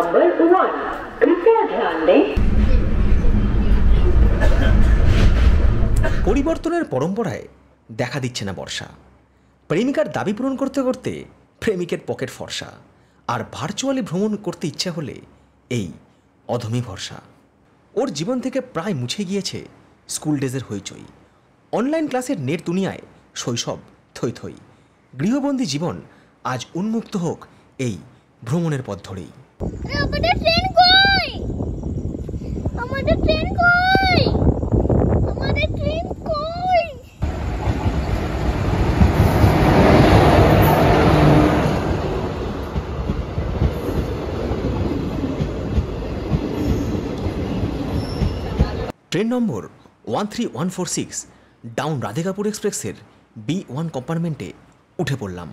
Number 1 कृपया ध्यान दें। পরিবর্তনের পরম্পরায় দেখা দিচ্ছে না বর্ষা। প্রেমিকার দাবি পূরণ করতে করতে প্রেমিকের পকেট ফর্সা, আর ভার্চুয়ালি ভ্রমণ করতে ইচ্ছা হলে এই অধমী ভরসা। ওর জীবন থেকে প্রায় মুছে গিয়েছে স্কুল ডেজের হইচই। অনলাইন ক্লাসের নেট দুনিয়ায় শৈশব থই থই। গৃহবন্দী জীবন আজ উন্মুক্ত হোক এই ভ্রমণের পথ ধরেই। আমাদের ট্রেন কই? আমাদের ট্রেন কই? আমাদের ট্রেন কই? ট্রেন নম্বর 13146 ডাউন রাধিকাপুর এক্সপ্রেসের B1 কম্পার্টমেন্টে উঠে পড়লাম।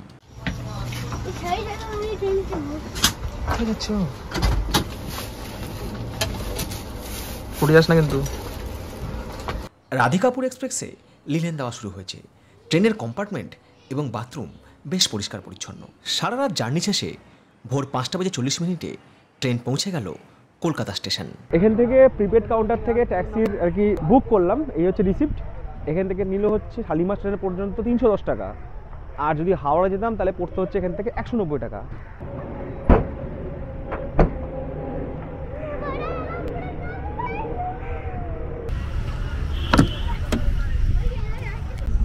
রাধিকাপুর এক্সপ্রেসে লিনেন দেওয়া শুরু হয়েছে। ট্রেনের কম্পার্টমেন্ট এবং বাথরুম বেশ পরিষ্কার পরিচ্ছন্ন। সারা রাত জার্নি শেষে ভোর 5:40 ট্রেন পৌঁছে গেল কলকাতা স্টেশন। এখান থেকে প্রিপেড কাউন্টার থেকে ট্যাক্সির আর কি বুক করলাম, এই হচ্ছে রিসিপ্ট। এখান থেকে নিল হচ্ছে শালিমার স্টেশন পর্যন্ত 310 টাকা, আর যদি হাওড়া যেতাম তাহলে পড়তে হচ্ছে এখান থেকে 190 টাকা।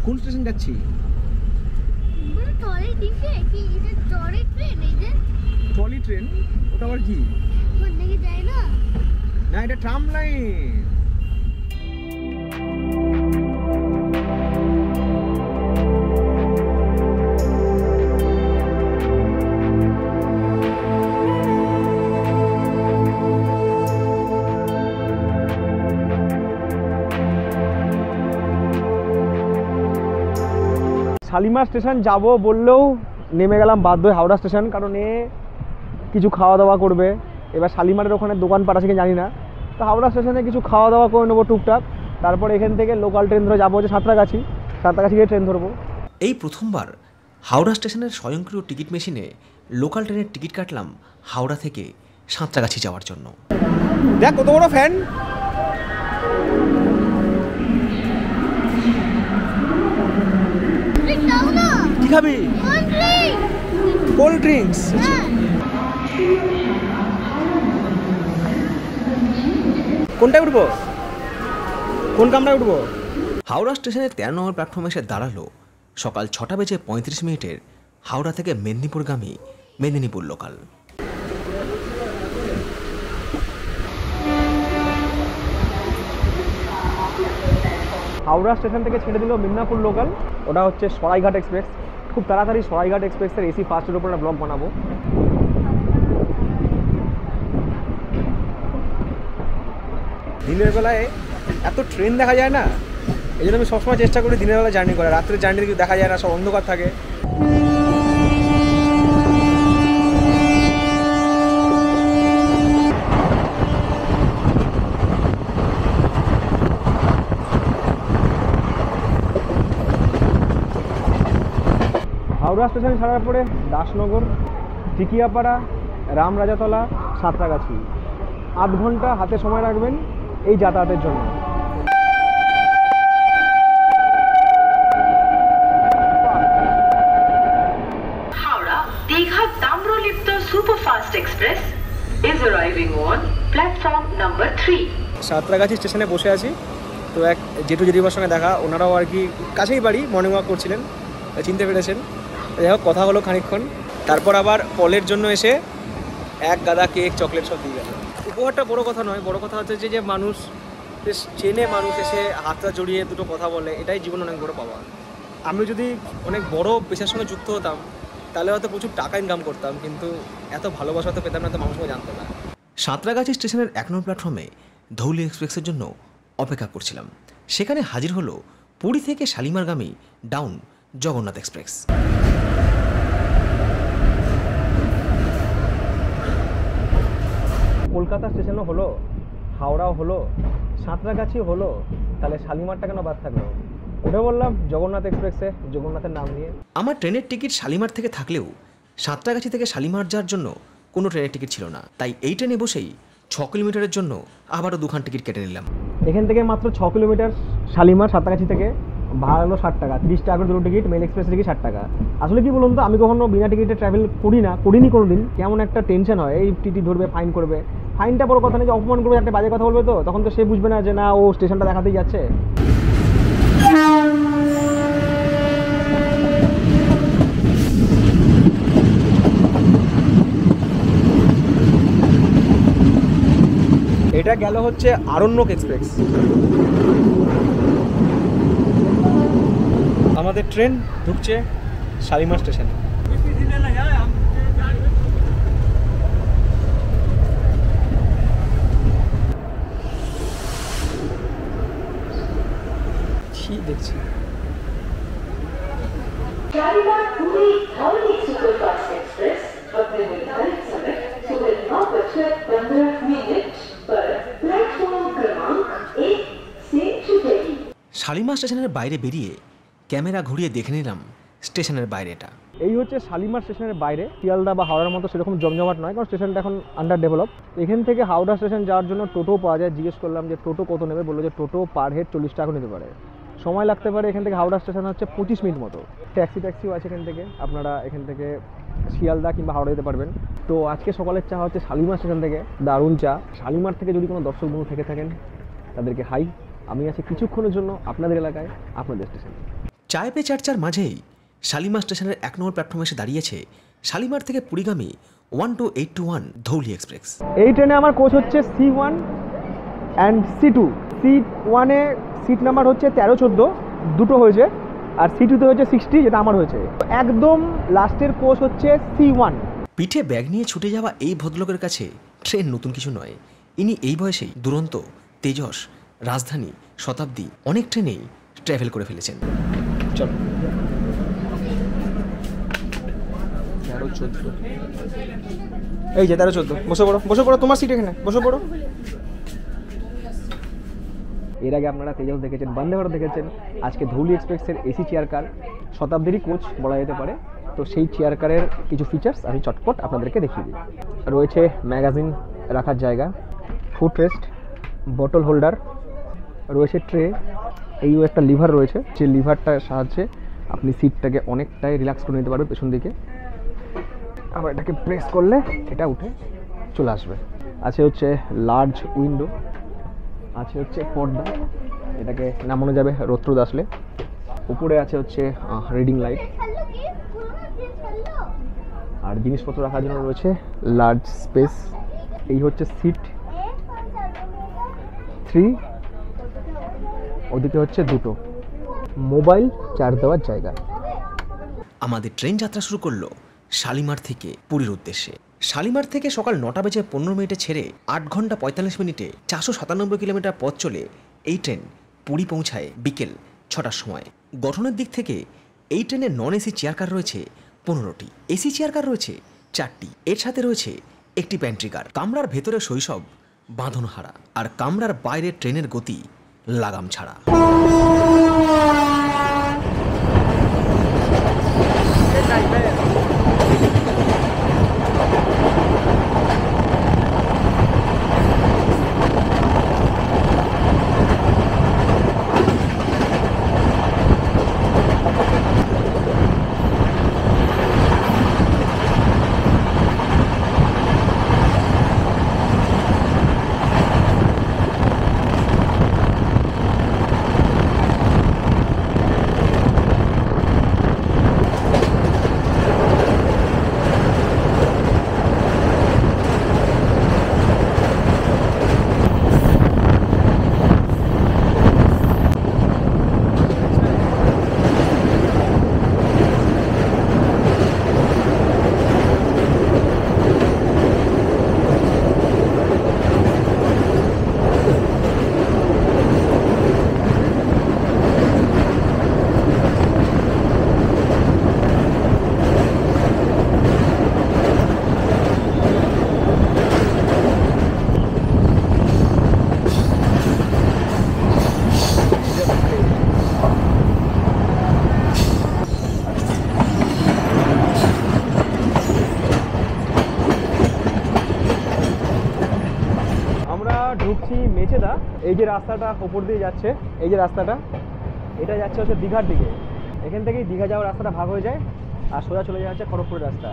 কোন স্টেশন যাচ্ছি? Trolley train? ওটা আবার কি? না, এটা ট্রাম লাইন। শালিমার স্টেশন যাব বললেও নেমে গেলাম বাধ্য হয়ে হাওড়া স্টেশন, কারণ এ কিছু খাওয়া দাওয়া করবে। এবার শালিমারের ওখানে দোকানপাট আছে কি জানি না, তো হাওড়া স্টেশনে কিছু খাওয়া দাওয়া করে নেবো টুকটাক। তারপর এখান থেকে লোকাল ট্রেন ধরে যাবো হচ্ছে সাঁতরাগাছি গিয়ে ট্রেন ধরবো। এই প্রথমবার হাওড়া স্টেশনের স্বয়ংক্রিয় টিকিট মেশিনে লোকাল ট্রেনের টিকিট কাটলাম হাওড়া থেকে সাঁতরাগাছি যাওয়ার জন্য। দেখ কত বড় ফ্যান। কি খাবি? Cold drinks. কোনটায় উঠবো? কোন কামরায় উঠবো? হাওড়া স্টেশনের 13 নম্বর প্ল্যাটফর্মে এসে দাঁড়ালো সকাল 6:35 হাওড়া থেকে মেদিনীপুরগামী মেদিনীপুর লোকাল। হাওড়া স্টেশন থেকে ছেড়ে দিল মেদিনীপুর লোকাল, ওটা হচ্ছে সরাইঘাট এক্সপ্রেস। খুব তাড়াতাড়ি সরাইঘাট এক্সপ্রেসের এসি ফার্স্টের উপর একটা ব্লগ বানাবো। দিনের বেলায় এত ট্রেন দেখা যায় না, এই জন্য আমি সবসময় চেষ্টা করি দিনের বেলা জার্নি করার। রাত্রে জার্নি কিছু দেখা যায় না, সব অন্ধকার থাকে। হাওড়া স্টেশন ছাড়ার পরে দাসনগর, টিকিয়াপাড়া, রামরাজাতলা, সাঁতরাগাছি, 8 ঘন্টা হাতে সময় রাখবেন এই যাতায়াতের জন্য। Howrah Digha Tamralipta superfast express is arriving on platform number 3. Santragachi স্টেশনে বসে আছি, তো এক জেঠু জেঠিমার সঙ্গে দেখা, ওনারাও আর কি কাছেই বাড়ি, মর্নিং ওয়াক করছিলেন, চিনতে পেরেছেন। যাই হোক কথা হলো খানিকক্ষণ, তারপর আবার পলের জন্য এসে এক গাদা কেক চকলেট সব দিয়ে গেল। উপহারটা বড় কথা নয়, বড় কথা হচ্ছে যে মানুষ বেশ চেনে, মানুষ এসে হাতটা জড়িয়ে দুটো কথা বলে, এটাই জীবন অনেক বড় পাওয়া। আমি যদি অনেক বড় পেশার সঙ্গে যুক্ত হতাম তাহলে হয়তো প্রচুর টাকা ইনকাম করতাম, কিন্তু এত ভালোবাসা তো পেতাম না, তো মানুষকে জানতো না। সাঁতরাগাছি স্টেশনের 1 নম্বর প্ল্যাটফর্মে ধৌলি এক্সপ্রেসের জন্য অপেক্ষা করছিলাম। সেখানে হাজির হলো পুরী থেকে শালিমারগামী ডাউন জগন্নাথ এক্সপ্রেস। কলকাতা স্টেশনও হলো, হাওড়াও হলো, সাঁতরাগাছি হলো, তাহলে শালিমারটা কেন বাদ থাকলো? উঠে বললাম জগন্নাথ এক্সপ্রেসে, জগন্নাথের নাম নিয়ে। আমার ট্রেনের টিকিট শালিমার থেকে থাকলেও সাঁতরাগাছি থেকে শালিমার যাওয়ার জন্য কোনো ট্রেনের টিকিট ছিল না, তাই এই ট্রেনে বসেই 6 কিলোমিটারের জন্য আবারও 2খান টিকিট কেটে নিলাম। এখান থেকে মাত্র 6 কিলোমিটার শালিমার, সাঁতরাগাছি থেকে ভাড়া হলো 60 টাকা, 30 টাকা করে দুটো টিকিট, মেল এক্সপ্রেসের টিকিট 60 টাকা। আসলে কি বলুন তো, আমি কখনো বিনা টিকিটে ট্রাভেল করিনি কোনো দিন। কেমন একটা টেনশন হয়, এই টিটি ধরবে, ফাইন করবে। ফাইনটা বড় কথা নেই, যে অপমান করবে, একটা বাজে কথা বলবে, তো তখন তো সে বুঝবে না যে না, ও স্টেশনটা দেখাতেই যাচ্ছে। এটা গেল হচ্ছে আরণ্যক এক্সপ্রেস। আমাদের ট্রেন ঢুকছে শালিমার স্টেশনে। দেখছি शालीमार पूरी धावनी सुपरफास्ट एक्सप्रेस अपने निर्धारित समय सुबह 9:15 पर प्लेटफॉर्म क्रमांक 1 से छूटेगी। শালিমার স্টেশনের বাইরে বেরিয়ে ক্যামেরা ঘুরিয়ে দেখে নিলাম স্টেশনের বাইরেটা। এই হচ্ছে শালিমার স্টেশনের বাইরে। শিয়ালদা বা হাওড়ার মতো সেরকম জমজমাট নয়, কারণ স্টেশনটা এখন আন্ডার ডেভেলপ। এখান থেকে হাওড়া স্টেশন যাওয়ার জন্য টোটো পাওয়া যায়। জিজ্ঞেস করলাম যে টোটো কত নেবে, বললো যে টোটো পার হেড 40 টাকা নিতে পারে। সময় লাগতে পারে এখান থেকে হাওড়া স্টেশন হচ্ছে 25 মিনিট মতো। ট্যাক্সিও আছে এখান থেকে, আপনারা এখান থেকে শিয়ালদা কিংবা হাওড়া যেতে পারবেন। তো আজকে সকালের চা হচ্ছে শালিমার স্টেশন থেকে, দারুণ চা। শালিমার থেকে যদি কোনো দর্শক বন্ধু থেকে থাকেন তাদেরকে হাই। আমি আছি কিছুক্ষণের জন্য আপনাদের এলাকায়, আপনাদের স্টেশনে। চায় পে চর্চার মাঝেই শালিমার স্টেশনের 1 নম্বর প্ল্যাটফর্মে এসে দাঁড়িয়েছে শালিমার থেকে পুরীগামী 12821 ধৌলি এক্সপ্রেস। এই ট্রেনে আমার কোচ হচ্ছে C1 and C2। C1-এ seat number হচ্ছে 13-14, দুটো হয়েছে, আর C2-তে হচ্ছে 60, যেটা আমার হয়েছে। একদম লাস্টের কোচ হচ্ছে C1। পিঠে ব্যাগ নিয়ে ছুটে যাওয়া এই ভদ্রলোকের কাছে ট্রেন নতুন কিছু নয়। ইনি এই বয়সেই দুরন্ত, তেজস, রাজধানী, শতাব্দী অনেক ট্রেনেই ট্রাভেল করে ফেলেছেন। চলো 13-14, এই যে 13-14। বসে পড়ো, তোমার সিট এখানে, বসে পড়ো। এর আগে আপনারা তেজস দেখেছেন, বন্দে ভারত দেখেছেন, আজকে ধৌলি এক্সপ্রেসের এসি চেয়ার কার, শতাব্দীরই কোচ বলা যেতে পারে। তো সেই চেয়ার কারের কিছু ফিচার্স আমি চটপট আপনাদেরকে দেখিয়ে দিই। রয়েছে ম্যাগাজিন রাখার জায়গা, ফুট রেস্ট, বটল হোল্ডার, রয়েছে ট্রে, এইও একটা লিভার রয়েছে, যে লিভারটার সাহায্যে আপনি সিটটাকে অনেকটাই রিল্যাক্স করে নিতে পারবেন পেছন দিকে। আবার এটাকে প্রেস করলে এটা উঠে চলে আসবে। আছে হচ্ছে লার্জ উইন্ডো, আছে হচ্ছে পর্দা, এটাকে নামানো যাবে রোদ আসলে। উপরে আছে হচ্ছে রিডিং লাইট, আর জিনিসপত্র রাখার জন্য রয়েছে লার্জ স্পেস। এই হচ্ছে সিট 3, ওদিকে হচ্ছে দুটো মোবাইল চার্জ দেওয়ার জায়গা। আমাদের ট্রেন যাত্রা শুরু করলো শালিমার থেকে পুরীর উদ্দেশ্যে। শালিমার থেকে সকাল 9:15 ছেড়ে 8 ঘন্টা 45 মিনিটে 497 কিলোমিটার পথ চলে এই ট্রেন পুরী পৌঁছায় বিকেল 6টার সময়। গঠনের দিক থেকে এই ট্রেনে নন এসি চেয়ার কার রয়েছে 15টি, এসি চেয়ার কার রয়েছে 4টি, এর সাথে রয়েছে একটি প্যান্ট্রি কার। কামরার ভেতরে শৈশব বাঁধন হারা, আর কামরার বাইরে ট্রেনের গতি লাগাম ছাড়া। আমরা ঢুকছি মেচেদা। এই যে রাস্তাটা ওপর দিয়ে যাচ্ছে, এই যে রাস্তাটা, এটা যাচ্ছে হচ্ছে দীঘার দিকে। এখান থেকেই দীঘা যাওয়ার রাস্তাটা ভাগ হয়ে যায় আর সোজা চলে যাচ্ছে খড়গপুরের রাস্তা।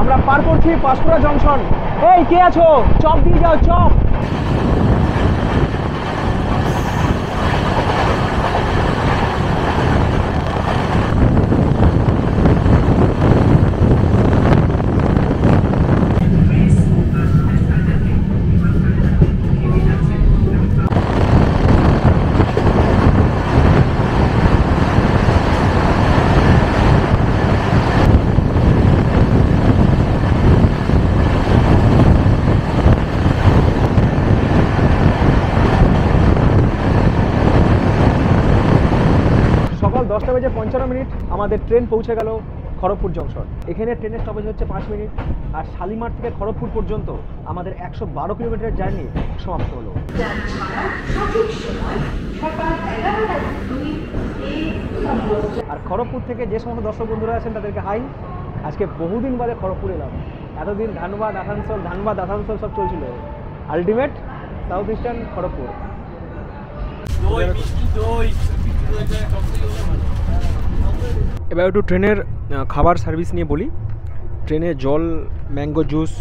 আমরা পার করছি পাঁশকুড়া জংশন। এই কে আছো? চপ দিয়ে যাও, চপ। সকাল 10টা বেজে 55 মিনিট আমাদের ট্রেন পৌঁছে গেল খড়গপুর জংশন। এখানে ট্রেনের স্টপেজ হচ্ছে 5 মিনিট। আর শালিমার থেকে খড়গপুর পর্যন্ত আমাদের 112 কিলোমিটারের জার্নি সমাপ্ত হলো। আর খড়গপুর থেকে যে সমস্ত দর্শক বন্ধুরা আছেন তাদেরকে হাই। আজকে বহুদিন বাদে খড়গপুর এলাম। এতদিন ধানবাদ আসানসোল সব চলছিল। Ultimate south eastern Kharagpur. এবার একটু ট্রেনের খাবার সার্ভিস নিয়ে বলি। ট্রেনে জল, ম্যাঙ্গো জুস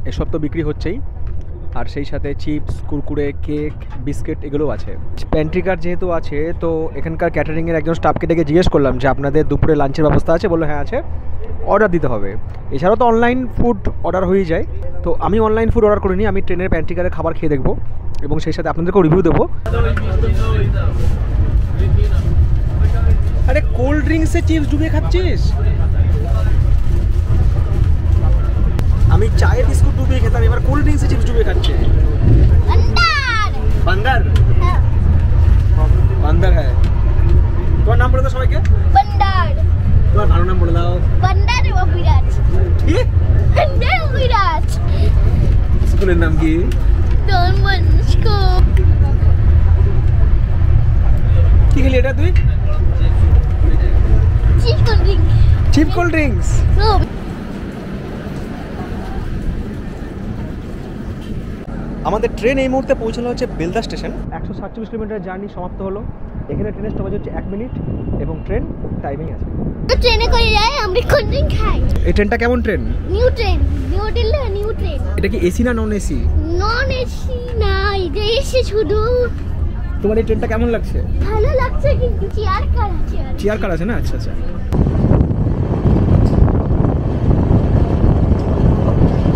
এসব তো বিক্রি হচ্ছেই, আর সেই সাথে চিপস, কুরকুরে, কেক, বিস্কিট এগুলোও আছে। প্যান্ট্রি কার যেহেতু আছে, তো এখানকার ক্যাটারিংয়ের একজন স্টাফকে ডেকে জিজ্ঞেস করলাম যে আপনাদের দুপুরে লাঞ্চের ব্যবস্থা আছে? বললো হ্যাঁ আছে, অর্ডার দিতে হবে। এছাড়াও তো অনলাইন ফুড অর্ডার হয়ে যায়। তো আমি অনলাইন ফুড অর্ডার করিনি, আমি ট্রেনের প্যান্ট্রি কারের খাবার খেয়ে দেখবো এবং সেই সাথে আপনাদেরকেও রিভিউ দেবো। আরে কোল্ড ড্রিঙ্কসে চিপস ডুবিয়ে খাচ্ছিস? আমি চায়ে বিস্কুট ডুবিয়ে খেতাম, এবার কোল্ড ড্রিঙ্কসে চিপস ডুবিয়ে খাচ্ছে। বান্দার বান্দার হ্যাঁ। তোমার নাম বলে দাও সবাইকে। বান্দার। তোমার ভালো নাম বলে দাও। বান্দার অবিরাজ। কি? বান্দার অবিরাজ। স্কুলের নাম কি? Don Bosco. কি খেলি এটা তুই? Chip cold drinks. Chip cold drinks. আমাদের ট্রেন এই মুহূর্তে পৌঁছানো হচ্ছে বেলদা স্টেশন। 147 কিলোমিটার জার্নি সমাপ্ত হলো। এখানে ট্রেনের স্টপেজ হচ্ছে 1 মিনিট এবং ট্রেন টাইমিং আছে। তো ট্রেনে করে যাই, আমরা কোল্ড ড্রিঙ্ক খাই। এই ট্রেনটা কেমন train? New train, new train. এটা কি এসি না নন এসি? নন এসি না, এটা এসি শুধু। তোমার এই ট্রেনটা কেমন লাগছে? ভালো লাগছে, কিন্তু চেয়ার কার আছে না? আচ্ছা আচ্ছা।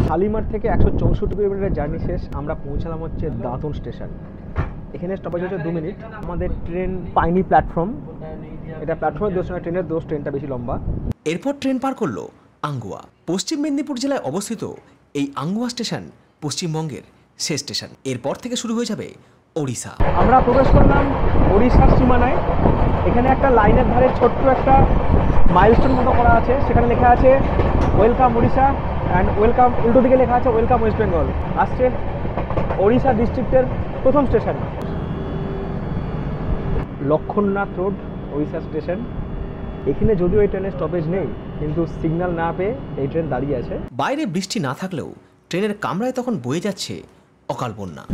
শালিমার থেকে 164 কিলোমিটারের জার্নি শেষ। আমরা পৌঁছালাম হচ্ছে দাঁতন স্টেশন। এখানে স্টপেজ হচ্ছে 2 মিনিট। আমাদের ট্রেন পাইনি প্ল্যাটফর্ম। এটা প্ল্যাটফর্মের দোষ না, ট্রেনের দোষ, ট্রেনটা বেশি লম্বা। এরপর ট্রেন পার করলো আঙ্গুয়া। পশ্চিম মেদিনীপুর জেলায় অবস্থিত এই আঙ্গুয়া স্টেশন পশ্চিমবঙ্গের শেষ স্টেশন। এরপর থেকে শুরু হয়ে যাবে ওড়িশা। আমরা প্রবেশ করলাম ওড়িশার সীমানায়। এখানে একটা লাইনের ধারে ছোট্ট একটা মাইলস্টোন মতো করা আছে, সেখানে লেখা আছে ওয়েলকাম ওড়িশা অ্যান্ড ওয়েলকাম, উল্টো দিকে লেখা আছে ওয়েলকাম ওয়েস্ট বেঙ্গল। আসছে ওড়িশা ডিস্ট্রিক্টের প্রথম station Lakshmannath road, Odisha station. এখানে যদিও এই ট্রেনের স্টপেজ নেই, কিন্তু সিগন্যাল না পেয়ে এই ট্রেন দাঁড়িয়ে আছে। বাইরে বৃষ্টি না থাকলেও ট্রেনের কামরায় তখন বয়ে যাচ্ছে অকাল বন্যা।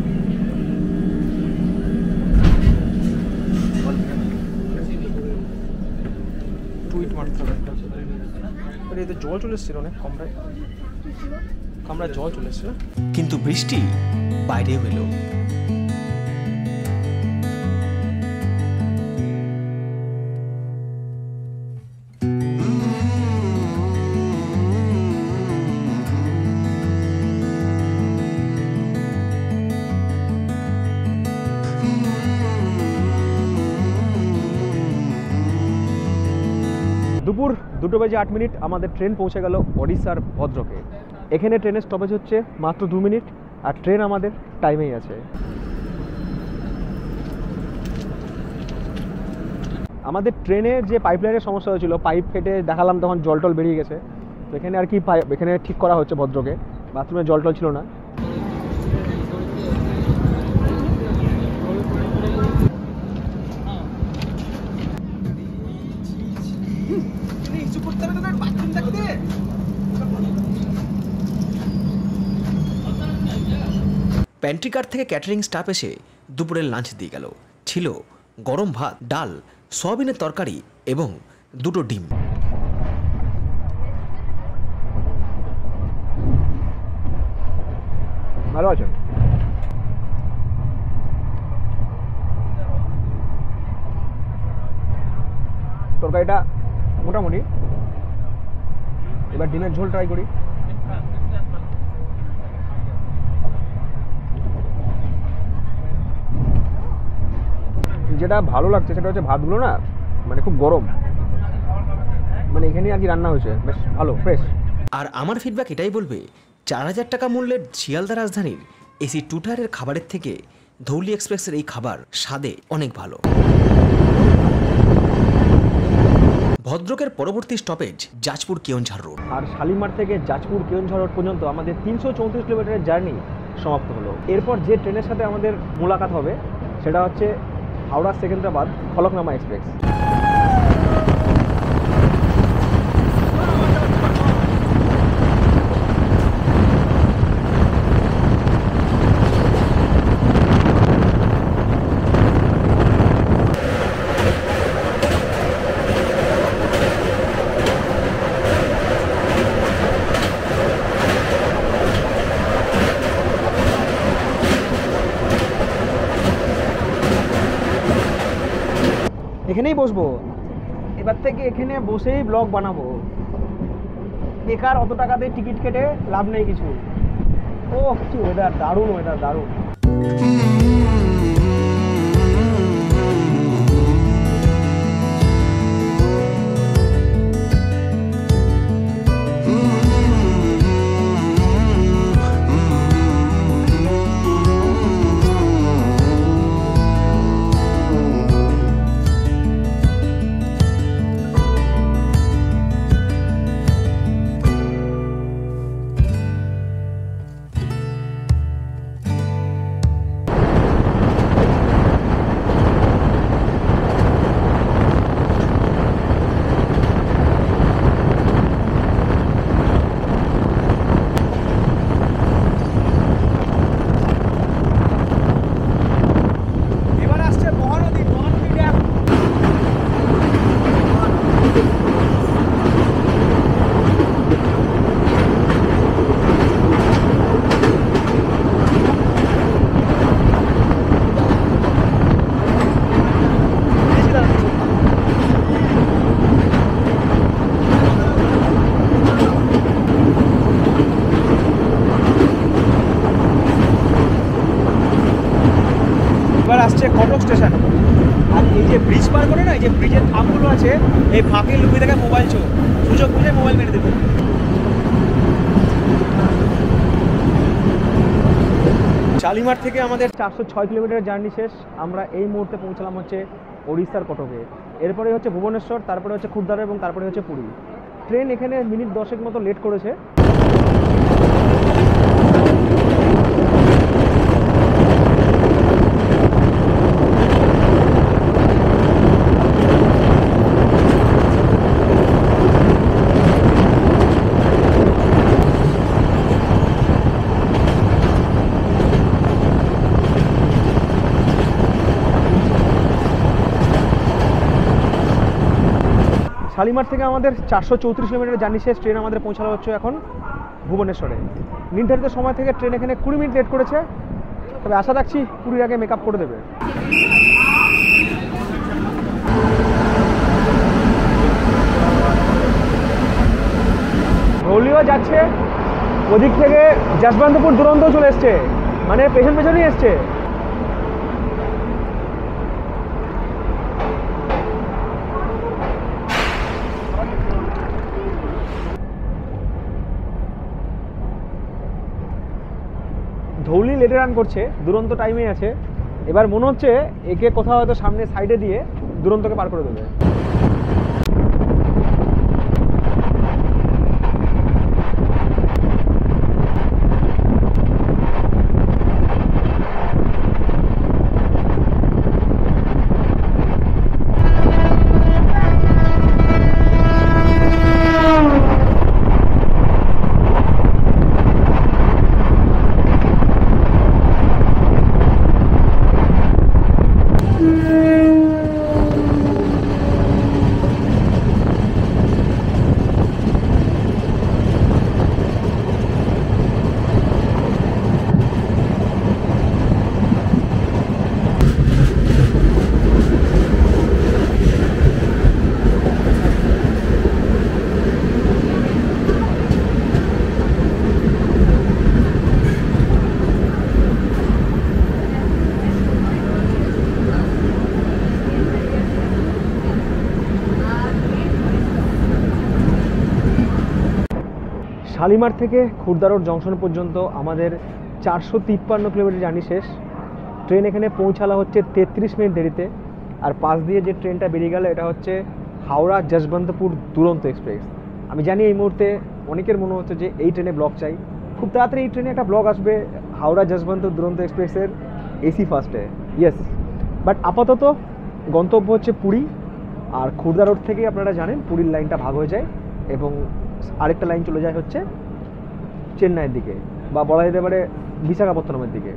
জল চলে এসেছিল অনেক কামরায় জল চলে এসেছিল, কিন্তু বৃষ্টি বাইরেও এলো। দুপুর 2টা বেজে 8 মিনিট আমাদের ট্রেন পৌঁছে গেল ওড়িশার ভদ্রকে। এখানে ট্রেনের স্টপেজ হচ্ছে মাত্র 2 মিনিট আর ট্রেন আমাদের টাইমেই আছে। আমাদের ট্রেনে যে পাইপলাইনের সমস্যা হয়েছিল, পাইপ ফেটে দেখালাম তখন জল টল বেরিয়ে গেছে। তো এখানে আর কি এখানে ঠিক করা হচ্ছে ভদ্রকে। বাথরুমে জল টল ছিল না। প্যান্ট্রি কার থেকে ক্যাটারিং স্টাফ এসে দুপুরের লাঞ্চ দিয়ে গেল। ছিল গরম ভাত, ডাল, সয়াবিনের তরকারি এবং 2টো ডিম। ভালো আছেন? তরকারিটা মোটামুটি। এবার ডিমের ঝোল ট্রাই করি। যেটা ভালো লাগছে সেটা হচ্ছে ভাতগুলো না মানে খুব গরম, মানে এখানে আর কি রান্না হয়েছে, বেশ ভালো ফ্রেশ। আর আমার ফিডব্যাক এটাই বলবে, 4000 টাকা মূল্যের শিয়ালদা রাজধানীর এসি 2 টায়ারের খাবারের থেকে ধৌলি এক্সপ্রেসের এই খাবার স্বাদে অনেক ভালো। ভদ্রকের পরবর্তী স্টপেজ জাজপুর কেওনঝাড় রোড। আর শালিমার থেকে জাজপুর কেওনঝাড় রোড পর্যন্ত আমাদের 334 কিলোমিটারের জার্নি সমাপ্ত হলো। এরপর যে ট্রেনের সাথে আমাদের মোলাকাত হবে সেটা হচ্ছে হাওড়া সেকেন্দ্রাবাদ ফলকনামা এক্সপ্রেস। এখানেই বসবো, এবার থেকে এখানে বসেই ব্লগ বানাবো। বেকার অত টাকাতে টিকিট কেটে লাভ নেই কিছু। ও কি ওয়েদার, দারুণ ওয়েদার, দারুণ। আসছে কটক স্টেশন। আর এই যে ব্রিজ পার করে না, এই যে ব্রিজের ফাঁকগুলো আছে, এই ফাঁকে লুকিয়ে থাকে মোবাইল চোর, সুযোগ বুঝে মোবাইল মেরে দেবে। শালিমার থেকে আমাদের 406 কিলোমিটার জার্নি শেষ। আমরা এই মুহূর্তে পৌঁছলাম হচ্ছে ওড়িশার কটকে। এরপরে হচ্ছে ভুবনেশ্বর, তারপরে হচ্ছে খুরদার এবং তারপরে হচ্ছে পুরী। ট্রেন এখানে মিনিট 10 মতো লেট করেছে। শালিমার থেকে আমাদের 434 কিলোমিটার জার্নি শেষ। ট্রেন আমাদের পৌঁছানো হচ্ছে এখন ভুবনেশ্বরে। নির্ধারিত সময় থেকে ট্রেন এখানে 20 মিনিট লেট করেছে, তবে আশা রাখছি পুরীর আগে মেকআপ করে দেবে। ধৌলিও যাচ্ছে, ওদিক থেকে যশবন্তপুর দুরন্ত চলে এসছে, মানে পেছন পেছনই এসছে। ধৌলি লেটে রান করছে, দুরন্ত টাইমে আছে। এবার মনে হচ্ছে একে কোথাও হয়তো সামনে সাইডে দিয়ে দুরন্তকে পার করে দেবে। শালিমার থেকে খুরদা রোড জংশন পর্যন্ত আমাদের 453 কিলোমিটার জার্নি শেষ। ট্রেন এখানে পৌঁছালো হচ্ছে 33 মিনিট দেরিতে। আর পাশ দিয়ে যে ট্রেনটা বেরিয়ে গেল এটা হচ্ছে হাওড়া যশবন্তপুর দুরন্ত এক্সপ্রেস। আমি জানি এই মুহূর্তে অনেকের মনে হচ্ছে যে এই ট্রেনে ব্লগ চাই, খুব তাড়াতাড়ি এই ট্রেনে একটা ব্লগ আসবে হাওড়া যশবন্তপুর দুরন্ত এক্সপ্রেসের এসি ফার্স্টে। ইয়েস, বাট আপাতত গন্তব্য হচ্ছে পুরী। আর খুরদা রোড থেকে আপনারা জানেন পুরীর লাইনটা ভাগ হয়ে যায় এবং আরেকটা লাইন চলে যায় হচ্ছে চেন্নাইয়ের দিকে, বা বলা যেতে পারে বিশাখাপত্তনমের দিকে।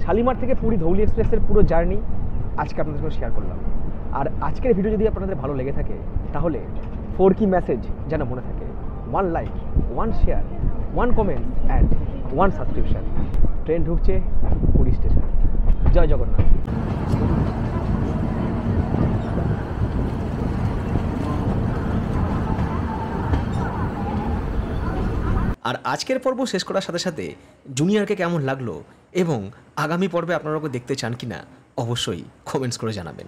শালিমার থেকে পুরী ধৌলি এক্সপ্রেসের পুরো জার্নি আজকে আপনাদের সঙ্গে শেয়ার করলাম। আর আজকের ভিডিও যদি আপনাদের ভালো লেগে থাকে তাহলে 4 কি মেসেজ যেন মনে থাকে: 1 like, 1 share, 1 comment and 1 subscription. Train ঢুকছে পুরী স্টেশন। জয় জগন্নাথ। আর আজকের পর্ব শেষ করার সাথে সাথে জুনিয়রকে কেমন লাগলো এবং আগামী পর্বে আপনারা ওকে দেখতে চান কিনা অবশ্যই কমেন্টস করে জানাবেন।